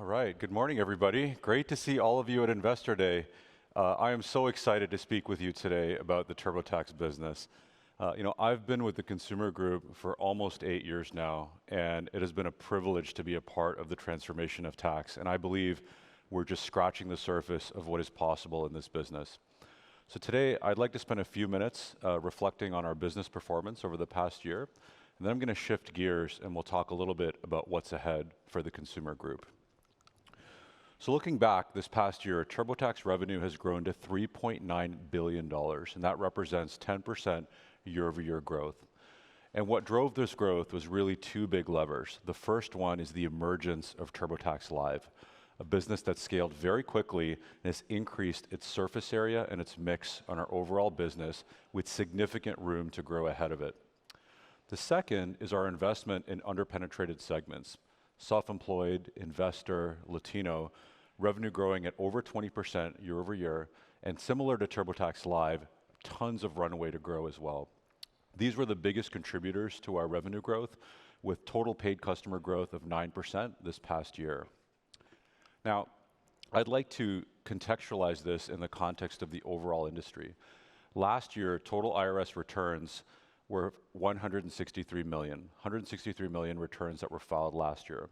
All right, good morning, everybody. Great to see all of you at Investor Day. I am so excited to speak with you today about the TurboTax business. I've been with the consumer group for almost 8 years now, and it has been a privilege to be a part of the transformation of tax. And I believe we're just scratching the surface of what is possible in this business. So today, I'd like to spend a few minutes reflecting on our business performance over the past year. And then I'm going to shift gears, and we'll talk a little bit about what's ahead for the consumer group. So looking back this past year, TurboTax revenue has grown to $3.9 billion, and that represents 10% year-over-year growth. And what drove this growth was really two big levers. The first one is the emergence of TurboTax Live, a business that scaled very quickly and has increased its surface area and its mix on our overall business with significant room to grow ahead of it. The second is our investment in underpenetrated segments, self-employed, investor, Latino, revenue growing at over 20% year over year, and similar to TurboTax Live, tons of runway to grow as well. These were the biggest contributors to our revenue growth, with total paid customer growth of 9% this past year. Now, I'd like to contextualize this in the context of the overall industry. Last year, total IRS returns were 163 million returns that were filed last year.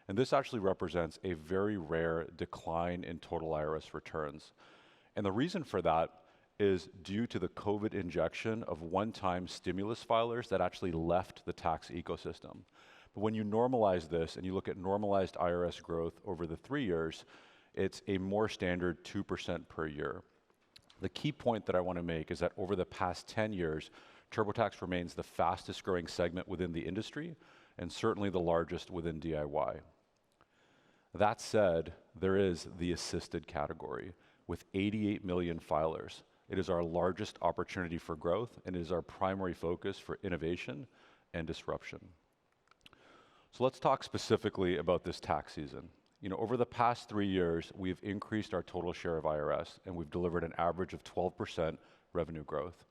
And this actually represents a very rare decline in total IRS returns. And the reason for that is due to the COVID injection of one-time stimulus filers that actually left the tax ecosystem. But when you normalize this and you look at normalized IRS growth over the 3 years, it's a more standard 2% per year. The key point that I want to make is that over the past 10 years, TurboTax remains the fastest growing segment within the industry and certainly the largest within DIY. That said, there is the assisted category with 88 million filers. It is our largest opportunity for growth and is our primary focus for innovation and disruption. So let's talk specifically about this tax season. Over the past 3 years, we've increased our total share of IRS, and we've delivered an average of 12% revenue growth.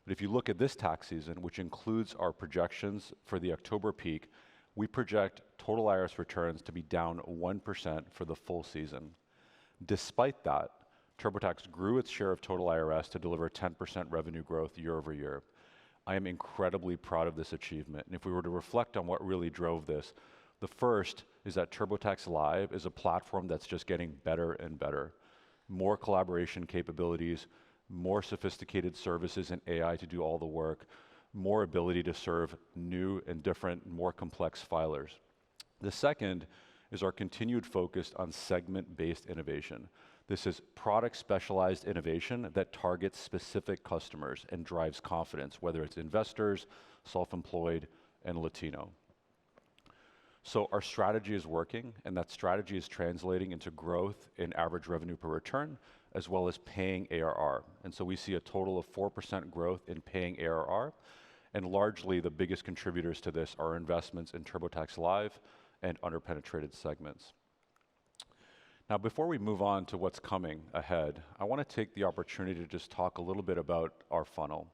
But if you look at this tax season, which includes our projections for the October peak, we project total IRS returns to be down 1% for the full season. Despite that, TurboTax grew its share of total IRS to deliver 10% revenue growth year over year. I am incredibly proud of this achievement. And if we were to reflect on what really drove this, the first is that TurboTax Live is a platform that's just getting better and better. More collaboration capabilities, more sophisticated services and AI to do all the work, more ability to serve new and different, more complex filers. The second is our continued focus on segment-based innovation. This is product-specialized innovation that targets specific customers and drives confidence, whether it's investors, self-employed, and Latino. So our strategy is working, and that strategy is translating into growth in average revenue per return, as well as paying ARR. And so we see a total of 4% growth in paying ARR, and largely the biggest contributors to this are investments in TurboTax Live and underpenetrated segments. Now, before we move on to what's coming ahead, I want to take the opportunity to just talk a little bit about our funnel.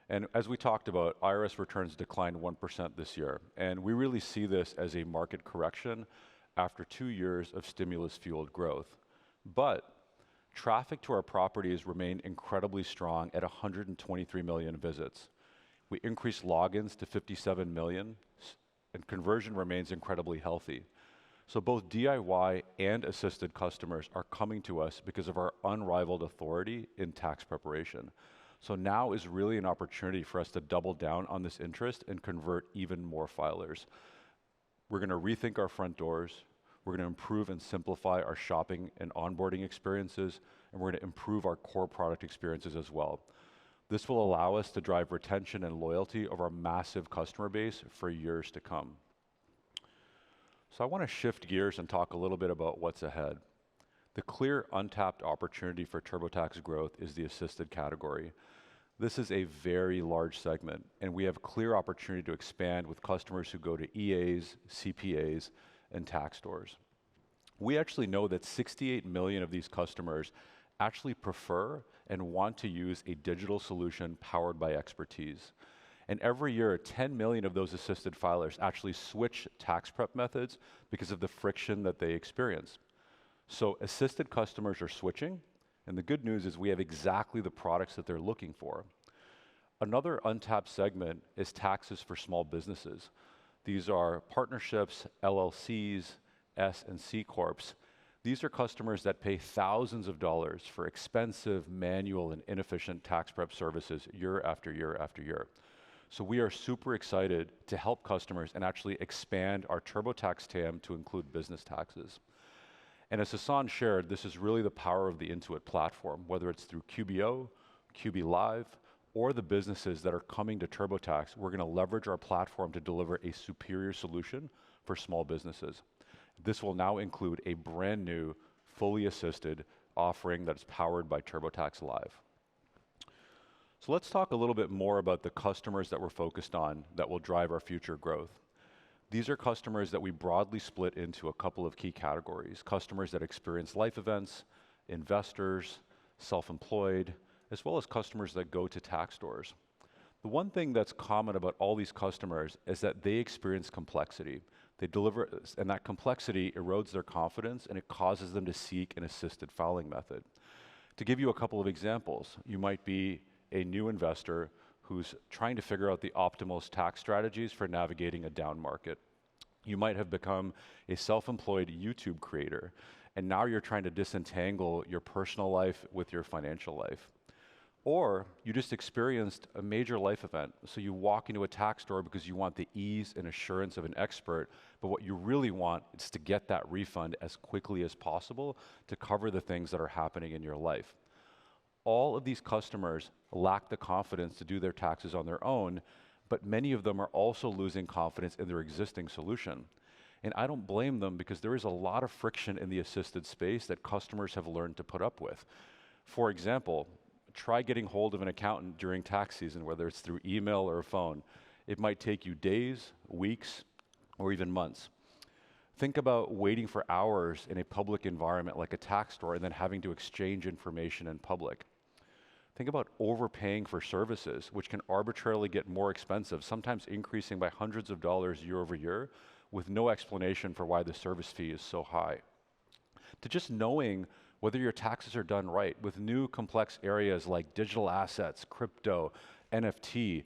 And as we talked about, IRS returns declined 1% this year, and we really see this as a market correction after 2 years of stimulus-fueled growth. But traffic to our properties remained incredibly strong at 123 million visits. We increased logins to 57 million, and conversion remains incredibly healthy. So both DIY and assisted customers are coming to us because of our unrivaled authority in tax preparation. So now is really an opportunity for us to double down on this interest and convert even more filers. We're going to rethink our front doors. We're going to improve and simplify our shopping and onboarding experiences, and we're going to improve our core product experiences as well. This will allow us to drive retention and loyalty of our massive customer base for years to come. So I want to shift gears and talk a little bit about what's ahead. The clear untapped opportunity for TurboTax growth is the assisted category. This is a very large segment, and we have clear opportunity to expand with customers who go to EAs, CPAs, and tax stores. We actually know that 68 million of these customers actually prefer and want to use a digital solution powered by expertise. And every year, 10 million of those assisted filers actually switch tax prep methods because of the friction that they experience. So assisted customers are switching, and the good news is we have exactly the products that they're looking for. Another untapped segment is taxes for small businesses. These are partnerships, LLCs, S and C Corps. These are customers that pay thousands of dollars for expensive, manual, and inefficient tax prep services year after year after year. So we are super excited to help customers and actually expand our TurboTax TAM to include business taxes. And as Hassan shared, this is really the power of the Intuit platform, whether it's through QBO, QB Live, or the businesses that are coming to TurboTax. We're going to leverage our platform to deliver a superior solution for small businesses. This will now include a brand new, fully assisted offering that is powered by TurboTax Live. So let's talk a little bit more about the customers that we're focused on that will drive our future growth. These are customers that we broadly split into a couple of key categories: customers that experience life events, investors, self-employed, as well as customers that go to tax stores. The one thing that's common about all these customers is that they experience complexity. They deliver, and that complexity erodes their confidence, and it causes them to seek an assisted filing method. To give you a couple of examples, you might be a new investor who's trying to figure out the optimal tax strategies for navigating a down market. You might have become a self-employed YouTube creator, and now you're trying to disentangle your personal life with your financial life. Or you just experienced a major life event, so you walk into a tax store because you want the ease and assurance of an expert, but what you really want is to get that refund as quickly as possible to cover the things that are happening in your life. All of these customers lack the confidence to do their taxes on their own, but many of them are also losing confidence in their existing solution. And I don't blame them, because there is a lot of friction in the assisted space that customers have learned to put up with. For example, try getting hold of an accountant during tax season, whether it's through email or a phone. It might take you days, weeks, or even months. Think about waiting for hours in a public environment like a tax store and then having to exchange information in public. Think about overpaying for services, which can arbitrarily get more expensive, sometimes increasing by hundreds of dollars year over year, with no explanation for why the service fee is so high. To just knowing whether your taxes are done right, with new complex areas like digital assets, crypto, NFT,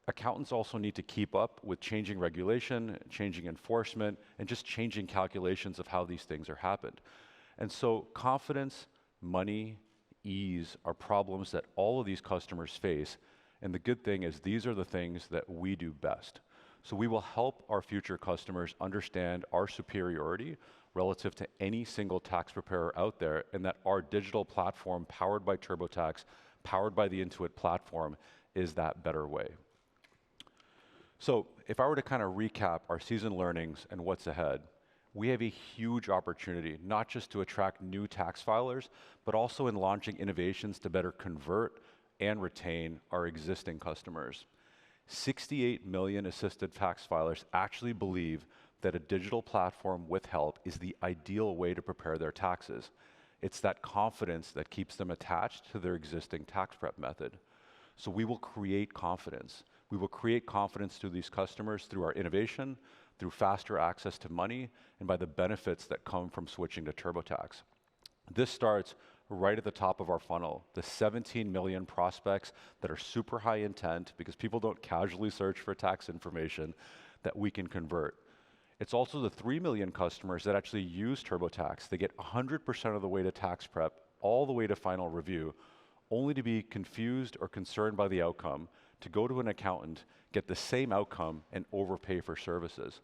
accountants also need to keep up with changing regulation, changing enforcement, and just changing calculations of how these things are happened. And so confidence, money, ease are problems that all of these customers face. And the good thing is these are the things that we do best. So we will help our future customers understand our superiority relative to any single tax preparer out there, and that our digital platform powered by TurboTax, powered by the Intuit platform, is that better way. So if I were to kind of recap our season learnings and what's ahead, we have a huge opportunity, not just to attract new tax filers, but also in launching innovations to better convert and retain our existing customers. 68 million assisted tax filers actually believe that a digital platform with help is the ideal way to prepare their taxes. It's that confidence that keeps them attached to their existing tax prep method. So we will create confidence. We will create confidence to these customers through our innovation, through faster access to money, and by the benefits that come from switching to TurboTax. This starts right at the top of our funnel, the 17 million prospects that are super high intent because people don't casually search for tax information that we can convert. It's also the 3 million customers that actually use TurboTax. They get 100% of the way to tax prep, all the way to final review, only to be confused or concerned by the outcome, to go to an accountant, get the same outcome, and overpay for services.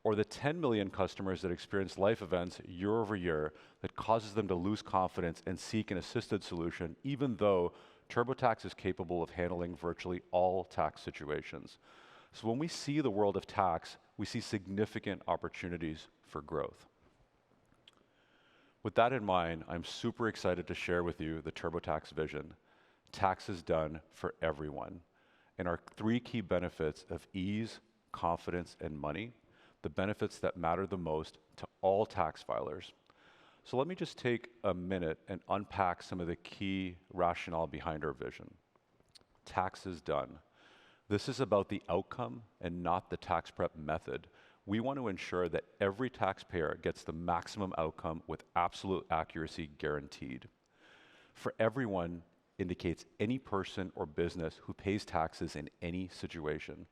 Or the 10 million customers that experience life events year over year that causes them to lose confidence and seek an assisted solution, even though TurboTax is capable of handling virtually all tax situations. So when we see the world of tax, we see significant opportunities for growth. With that in mind, I'm super excited to share with you the TurboTax vision. Tax is done for everyone. And our three key benefits of ease, confidence, and money, the benefits that matter the most to all tax filers. So let me just take a minute and unpack some of the key rationale behind our vision. Tax is done. This is about the outcome and not the tax prep method. We want to ensure that every taxpayer gets the maximum outcome with absolute accuracy guaranteed. For everyone indicates any person or business who pays taxes in any situation.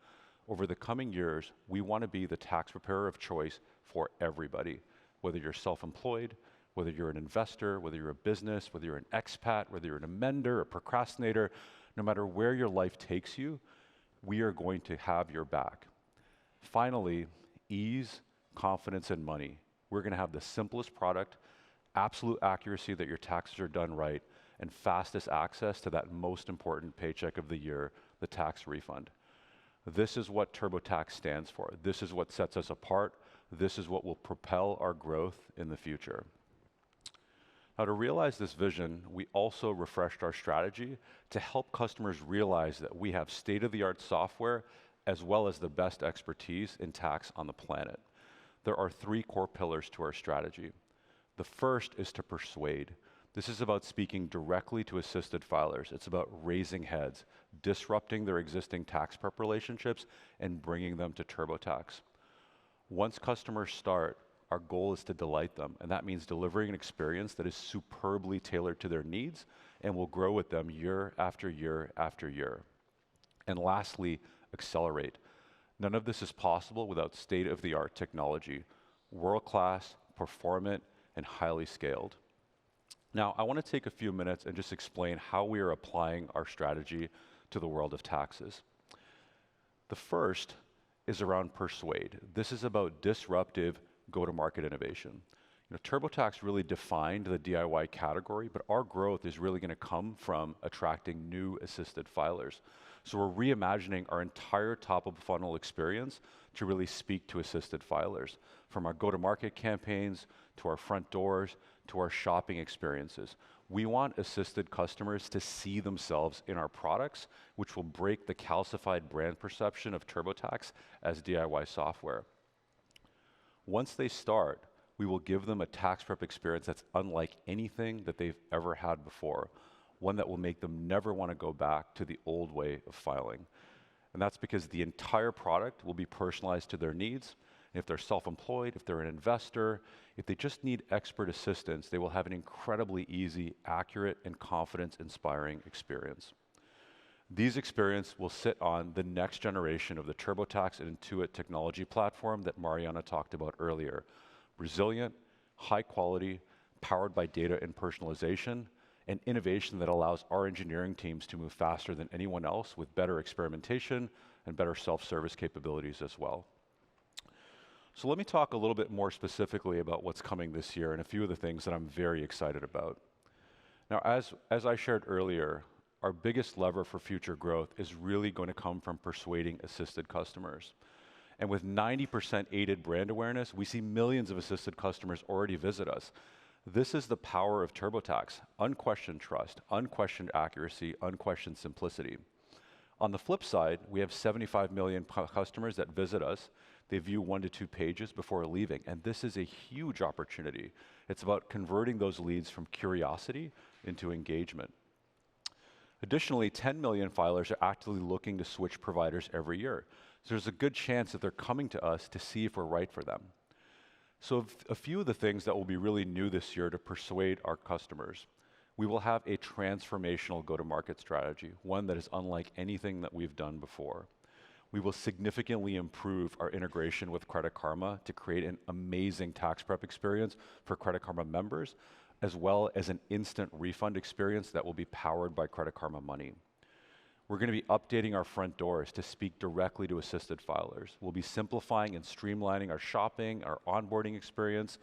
Over the coming years, we want to be the tax preparer of choice for everybody, whether you're self-employed, whether you're an investor, whether you're a business, whether you're an expat, whether you're an amender, a procrastinator, no matter where your life takes you, we are going to have your back. Finally, ease, confidence, and money. We're going to have the simplest product, absolute accuracy that your taxes are done right, and fastest access to that most important paycheck of the year, the tax refund. This is what TurboTax stands for. This is what sets us apart. This is what will propel our growth in the future. Now, to realize this vision, we also refreshed our strategy to help customers realize that we have state-of-the-art software as well as the best expertise in tax on the planet. There are three core pillars to our strategy. The first is to persuade. This is about speaking directly to assisted filers. It's about raising heads, disrupting their existing tax prep relationships, and bringing them to TurboTax. Once customers start, our goal is to delight them, and that means delivering an experience that is superbly tailored to their needs and will grow with them year after year after year. And lastly, accelerate. None of this is possible without state-of-the-art technology, world-class, performant, and highly scaled. Now, I want to take a few minutes and just explain how we are applying our strategy to the world of taxes. The first is around persuade. This is about disruptive go-to-market innovation. TurboTax really defined the DIY category, but our growth is really going to come from attracting new assisted filers. So we're reimagining our entire top-of-funnel experience to really speak to assisted filers, from our go-to-market campaigns, to our front doors, to our shopping experiences. We want assisted customers to see themselves in our products, which will break the calcified brand perception of TurboTax as DIY software. Once they start, we will give them a tax prep experience that's unlike anything that they've ever had before, one that will make them never want to go back to the old way of filing. And that's because the entire product will be personalized to their needs. And if they're self-employed, if they're an investor, if they just need expert assistance, they will have an incredibly easy, accurate, and confidence-inspiring experience. These experiences will sit on the next generation of the TurboTax and Intuit technology platform that Mariana talked about earlier. Resilient, high quality, powered by data and personalization, and innovation that allows our engineering teams to move faster than anyone else with better experimentation and better self-service capabilities as well. So let me talk a little bit more specifically about what's coming this year and a few of the things that I'm very excited about. Now, as I shared earlier, our biggest lever for future growth is really going to come from persuading assisted customers. And with 90% aided brand awareness, we see millions of assisted customers already visit us. This is the power of TurboTax: unquestioned trust, unquestioned accuracy, unquestioned simplicity. On the flip side, we have 75 million customers that visit us. They view 1 to 2 pages before leaving, and this is a huge opportunity. It's about converting those leads from curiosity into engagement. Additionally, 10 million filers are actively looking to switch providers every year. So there's a good chance that they're coming to us to see if we're right for them. So a few of the things that will be really new this year to persuade our customers. We will have a transformational go-to-market strategy, one that is unlike anything that we've done before. We will significantly improve our integration with Credit Karma to create an amazing tax prep experience for Credit Karma members, as well as an instant refund experience that will be powered by Credit Karma Money. We're going to be updating our front doors to speak directly to assisted filers. We'll be simplifying and streamlining our shopping, our onboarding experience.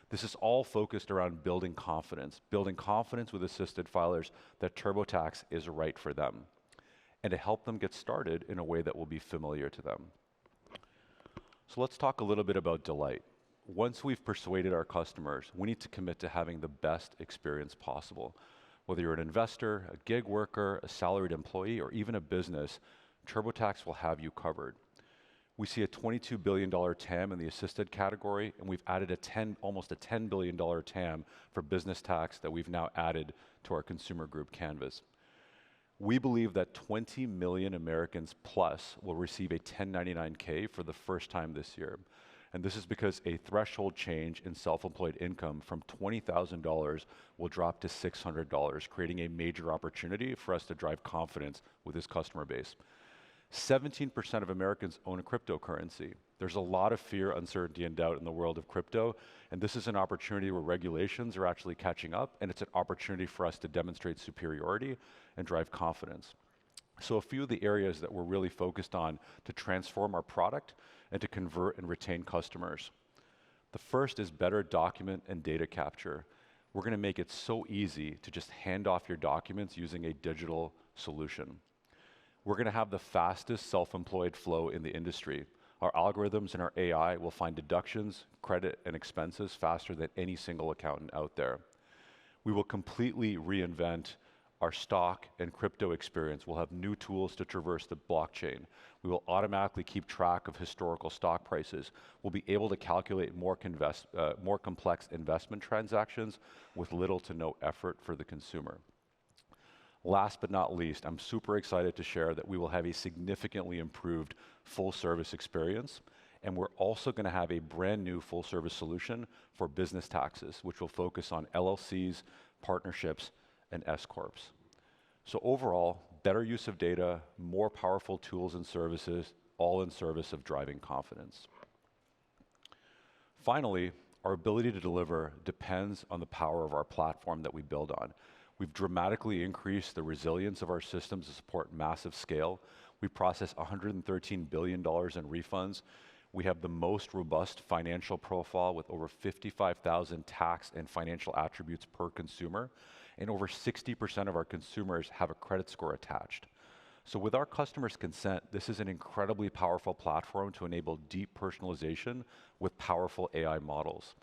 This is all focused around building confidence with assisted filers that TurboTax is right for them, and to help them get started in a way that will be familiar to them. So let's talk a little bit about delight. Once we've persuaded our customers, we need to commit to having the best experience possible. Whether you're an investor, a gig worker, a salaried employee, or even a business, TurboTax will have you covered. We see a $22 billion TAM in the assisted category, and we've added almost a $10 billion TAM for business tax that we've now added to our consumer group canvas. We believe that 20 million Americans plus will receive a 1099K for the first time this year. And this is because a threshold change in self-employed income from $20,000 will drop to $600, creating a major opportunity for us to drive confidence with this customer base. 17% of Americans own a cryptocurrency. There's a lot of fear, uncertainty, and doubt in the world of crypto, and this is an opportunity where regulations are actually catching up, and it's an opportunity for us to demonstrate superiority and drive confidence. So a few of the areas that we're really focused on to transform our product and to convert and retain customers. The first is better document and data capture. We're going to make it so easy to just hand off your documents using a digital solution. We're going to have the fastest self-employed flow in the industry. Our algorithms and our AI will find deductions, credit, and expenses faster than any single accountant out there. We will completely reinvent our stock and crypto experience. We'll have new tools to traverse the blockchain. We will automatically keep track of historical stock prices. We'll be able to calculate more complex investment transactions with little to no effort for the consumer. Last but not least, I'm super excited to share that we will have a significantly improved full service experience, and we're also going to have a brand new full service solution for business taxes, which will focus on LLCs, partnerships, and S-corps. So overall, better use of data, more powerful tools and services, all in service of driving confidence. Finally, our ability to deliver depends on the power of our platform that we build on. We've dramatically increased the resilience of our systems to support massive scale. We process $113 billion in refunds. We have the most robust financial profile with over 55,000 tax and financial attributes per consumer, and over 60% of our consumers have a credit score attached. So with our customers' consent, this is an incredibly powerful platform to enable deep personalization with powerful AI models.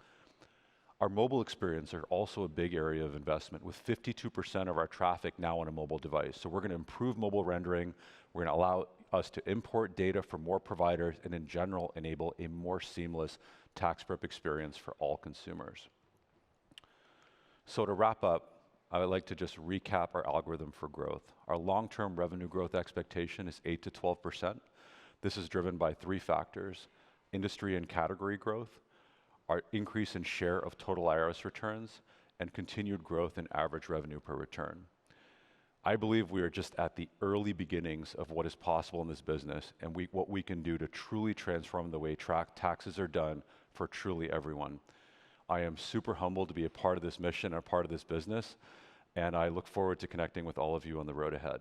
Our mobile experience are also a big area of investment, with 52% of our traffic now on a mobile device. So we're going to improve mobile rendering. We're going to allow us to import data from more providers and in general enable a more seamless tax prep experience for all consumers. So to wrap up, I would like to just recap our algorithm for growth. Our long-term revenue growth expectation is 8 to 12%. This is driven by three factors: industry and category growth, our increase in share of total IRS returns, and continued growth in average revenue per return. I believe we are just at the early beginnings of what is possible in this business and what we can do to truly transform the way taxes are done for truly everyone. I am super humbled to be a part of this mission and a part of this business, and I look forward to connecting with all of you on the road ahead.